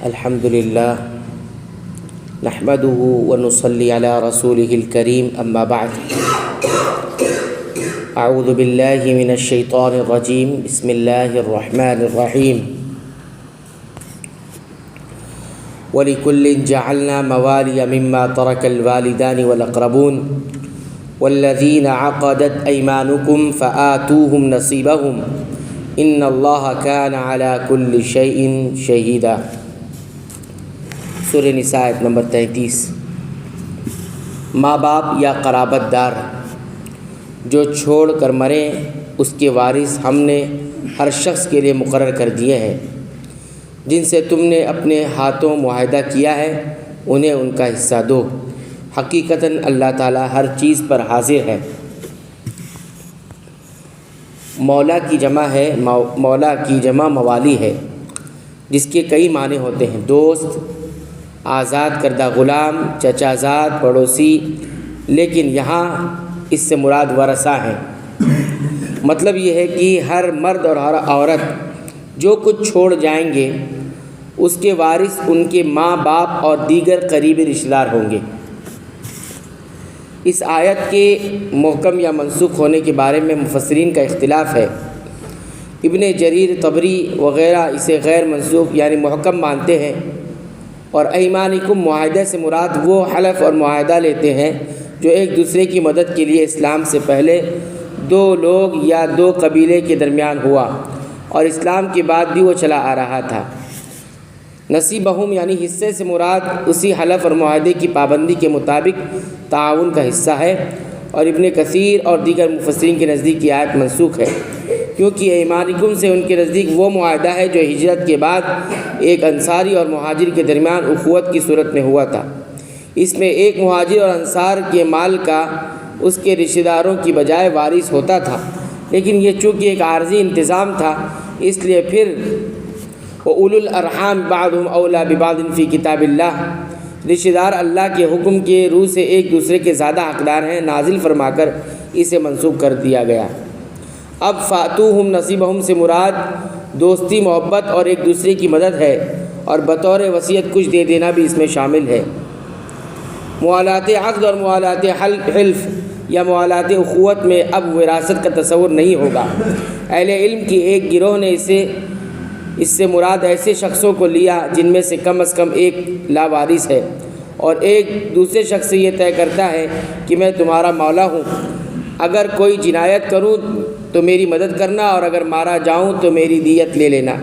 الحمد للہ نحمده ونصلی علی رسوله الکریم اما بعد اعوذ باللہ من الشیطان الرجیم بسم اللہ الرحمن الرحیم وَلِكُلٍّ جَعَلْنَا مَوَالِيَ مِمَّا تَرَكَ الْوَالِدَانِ وَالْأَقْرَبُونَ وَالَّذِينَ عَقَدَتْ أَيْمَانُكُمْ فَآتُوهُمْ نَصِيبَهُمْ إِنَّ اللَّهَ كَانَ عَلَى كُلِّ شَيْءٍ شَهِيدًا۔ سورہ نساء آیت نمبر 33۔ ماں باپ یا قرابت دار جو چھوڑ کر مریں اس کے وارث ہم نے ہر شخص کے لیے مقرر کر دیے ہیں، جن سے تم نے اپنے ہاتھوں معاہدہ کیا ہے انہیں ان کا حصہ دو، حقیقتاً اللہ تعالیٰ ہر چیز پر حاضر ہے۔ مولا کی جمع ہے، مولا کی جمع موالی ہے، جس کے کئی معنی ہوتے ہیں: دوست، آزاد کردہ غلام، چچا زاد، پڑوسی، لیکن یہاں اس سے مراد ورثہ ہیں۔ مطلب یہ ہے کہ ہر مرد اور ہر عورت جو کچھ چھوڑ جائیں گے اس کے وارث ان کے ماں باپ اور دیگر قریبی رشتہ دار ہوں گے۔ اس آیت کے محکم یا منسوخ ہونے کے بارے میں مفسرین کا اختلاف ہے۔ ابن جریر طبری وغیرہ اسے غیر منسوخ یعنی محکم مانتے ہیں، اور ایمانکم معاہدے سے مراد وہ حلف اور معاہدہ لیتے ہیں جو ایک دوسرے کی مدد کے لیے اسلام سے پہلے دو لوگ یا دو قبیلے کے درمیان ہوا اور اسلام کے بعد بھی وہ چلا آ رہا تھا۔ نصیبہم یعنی حصے سے مراد اسی حلف اور معاہدے کی پابندی کے مطابق تعاون کا حصہ ہے، اور ابن کثیر اور دیگر مفسرین کے نزدیک یہ آیت منسوخ ہے، کیونکہ ایمانکم سے ان کے نزدیک وہ معاہدہ ہے جو ہجرت کے بعد ایک انصاری اور مہاجر کے درمیان اخوت کی صورت میں ہوا تھا۔ اس میں ایک مہاجر اور انصار کے مال کا اس کے رشتہ داروں کی بجائے وارث ہوتا تھا، لیکن یہ چونکہ ایک عارضی انتظام تھا اس لیے پھر وَأُولُو الْأَرْحَامِ بَعْضُهُمْ أَوْلَىٰ بِبَعْضٍ فِي كِتَابِ اللَّهِ، رشتہ دار اللہ کے حکم کے روح سے ایک دوسرے کے زیادہ حقدار ہیں نازل فرما کر اسے منسوخ کر دیا گیا۔ اب فاتوہم نصیبہم سے مراد دوستی، محبت اور ایک دوسرے کی مدد ہے، اور بطور وصیت کچھ دے دینا بھی اس میں شامل ہے۔ موالات عقد اور موالات حلف یا موالات اخوت میں اب وراثت کا تصور نہیں ہوگا۔ اہل علم کی ایک گروہ نے اس سے مراد ایسے شخصوں کو لیا جن میں سے کم از کم ایک لاوارث ہے، اور ایک دوسرے شخص سے یہ طے کرتا ہے کہ میں تمہارا مولا ہوں، اگر کوئی جنایت کروں تو میری مدد کرنا، اور اگر مارا جاؤں تو میری دیت لے لینا۔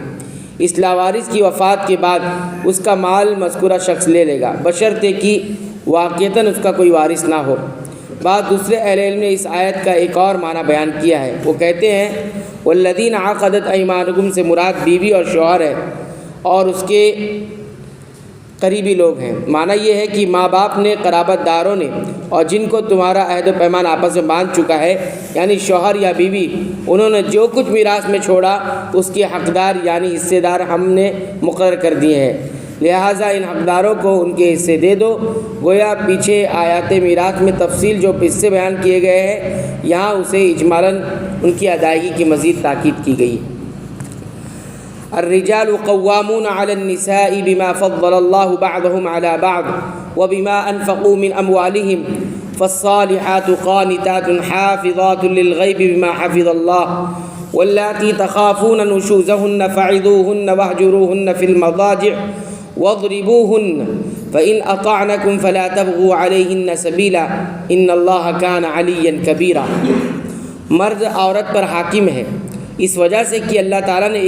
اس لاوارث کی وفات کے بعد اس کا مال مذکورہ شخص لے لے گا، بشرطے کہ واقعتاً اس کا کوئی وارث نہ ہو۔ بعض دوسرے اہل علم نے اس آیت کا ایک اور معنی بیان کیا ہے۔ وہ کہتے ہیں والذین عقدت ایمانکم سے مراد بیوی اور شوہر ہے اور اس کے قریبی لوگ ہیں۔ معنی یہ ہے کہ ماں باپ نے، قرابت داروں نے، اور جن کو تمہارا عہد و پیمان آپس میں باندھ چکا ہے یعنی شوہر یا بیوی، انہوں نے جو کچھ میراث میں چھوڑا اس کے حقدار یعنی حصے دار ہم نے مقرر کر دیے ہیں، لہٰذا ان حقداروں کو ان کے حصے دے دو۔ گویا پیچھے آیات میراث میں تفصیل جو حصے بیان کیے گئے ہیں، یہاں اسے اجمالاً ان کی ادائیگی کی مزید تاکید کی گئی۔ الرجال قوامون على النساء بما فضل الله بعضهم على بعض وبما انفقوا من اموالهم فالصالحات قانتات حافظات للغيب بما حفظ الله واللاتي تخافون نشوزهن فعظوهن واهجروهن في المضاجع واضربوهن فإن أطعنكم فلا تبغوا عليهن سبيلا إن الله كان عليا كبيرا۔ مرد عورت پر حاکم ہے اس وجہ سے کہ اللہ تعالیٰ نے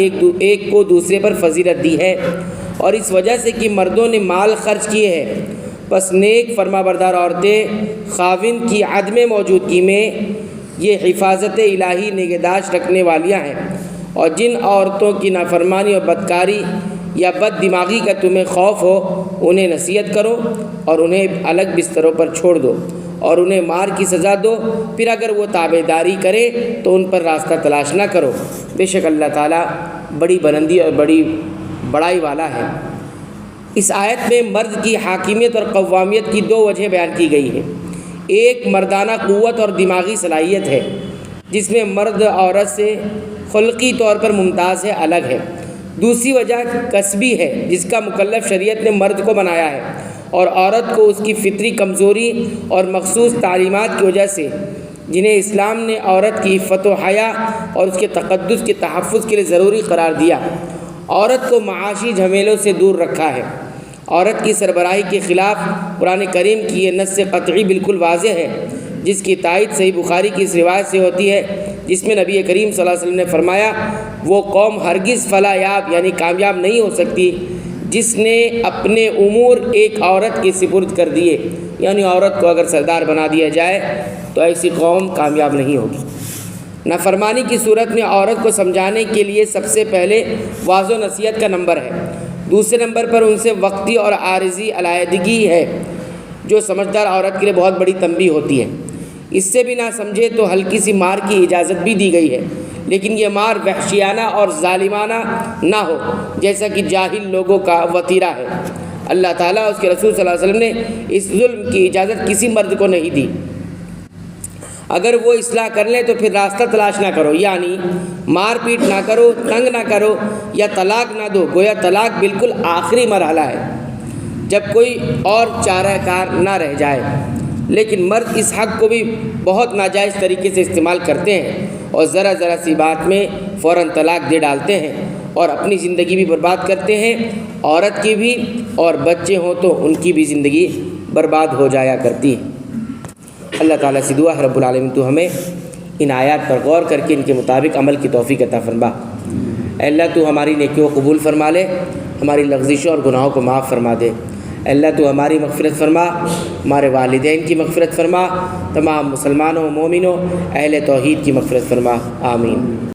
ایک کو دوسرے پر فضیلت دی ہے، اور اس وجہ سے کہ مردوں نے مال خرچ کیے ہیں، پس نیک فرما بردار عورتیں خاوند کی عدم موجودگی میں یہ حفاظت الہی نگہداشت رکھنے والیاں ہیں، اور جن عورتوں کی نافرمانی اور بدکاری یا بد دماغی کا تمہیں خوف ہو انہیں نصیحت کرو اور انہیں الگ بستروں پر چھوڑ دو اور انہیں مار کی سزا دو، پھر اگر وہ تابعداری کرے تو ان پر راستہ تلاش نہ کرو، بے شک اللہ تعالیٰ بڑی بلندی اور بڑی بڑائی والا ہے۔ اس آیت میں مرد کی حاکمیت اور قوامیت کی دو وجہ بیان کی گئی ہے۔ ایک مردانہ قوت اور دماغی صلاحیت ہے جس میں مرد عورت سے خلقی طور پر ممتاز ہے، الگ ہے۔ دوسری وجہ کسبی ہے جس کا مکلف شریعت نے مرد کو بنایا ہے، اور عورت کو اس کی فطری کمزوری اور مخصوص تعلیمات کی وجہ سے جنہیں اسلام نے عورت کی عفت و حیا اور اس کے تقدس کے تحفظ کے لیے ضروری قرار دیا، عورت کو معاشی جھمیلوں سے دور رکھا ہے۔ عورت کی سربراہی کے خلاف قرآن کریم کی یہ نص قطعی بالکل واضح ہے، جس کی تائید صحیح بخاری کی اس روایت سے ہوتی ہے جس میں نبی کریم صلی اللہ علیہ وسلم نے فرمایا، وہ قوم ہرگز فلاح یاب یعنی کامیاب نہیں ہو سکتی جس نے اپنے امور ایک عورت کے سپرد کر دیے، یعنی عورت کو اگر سردار بنا دیا جائے تو ایسی قوم کامیاب نہیں ہوگی۔ نافرمانی کی صورت میں عورت کو سمجھانے کے لیے سب سے پہلے واضح و نصیحت کا نمبر ہے، دوسرے نمبر پر ان سے وقتی اور عارضی علیحدگی ہے جو سمجھدار عورت کے لیے بہت بڑی تنبیہ ہوتی ہے۔ اس سے بھی نہ سمجھے تو ہلکی سی مار کی اجازت بھی دی گئی ہے، لیکن یہ مار وحشیانہ اور ظالمانہ نہ ہو جیسا کہ جاہل لوگوں کا وتیرہ ہے۔ اللہ تعالیٰ اس کے رسول صلی اللہ علیہ وسلم نے اس ظلم کی اجازت کسی مرد کو نہیں دی۔ اگر وہ اصلاح کر لیں تو پھر راستہ تلاش نہ کرو، یعنی مار پیٹ نہ کرو، تنگ نہ کرو یا طلاق نہ دو، گویا طلاق بالکل آخری مرحلہ ہے جب کوئی اور چارہ کار نہ رہ جائے۔ لیکن مرد اس حق کو بھی بہت ناجائز طریقے سے استعمال کرتے ہیں اور ذرا سی بات میں فوراً طلاق دے ڈالتے ہیں اور اپنی زندگی بھی برباد کرتے ہیں، عورت کی بھی، اور بچے ہوں تو ان کی بھی زندگی برباد ہو جایا کرتی ہے۔ اللہ تعالیٰ سے دعا ہے رب العالمین تو ہمیں ان آیات پر غور کر کے ان کے مطابق عمل کی توفیق عطا فرما۔ اے اللہ تو ہماری نیکیوں کو قبول فرما لے، ہماری لغزشوں اور گناہوں کو معاف فرما دے۔ اے اللہ تو ہماری مغفرت فرما، ہمارے والدین کی مغفرت فرما، تمام مسلمانوں مومنوں اہل توحید کی مغفرت فرما، آمین۔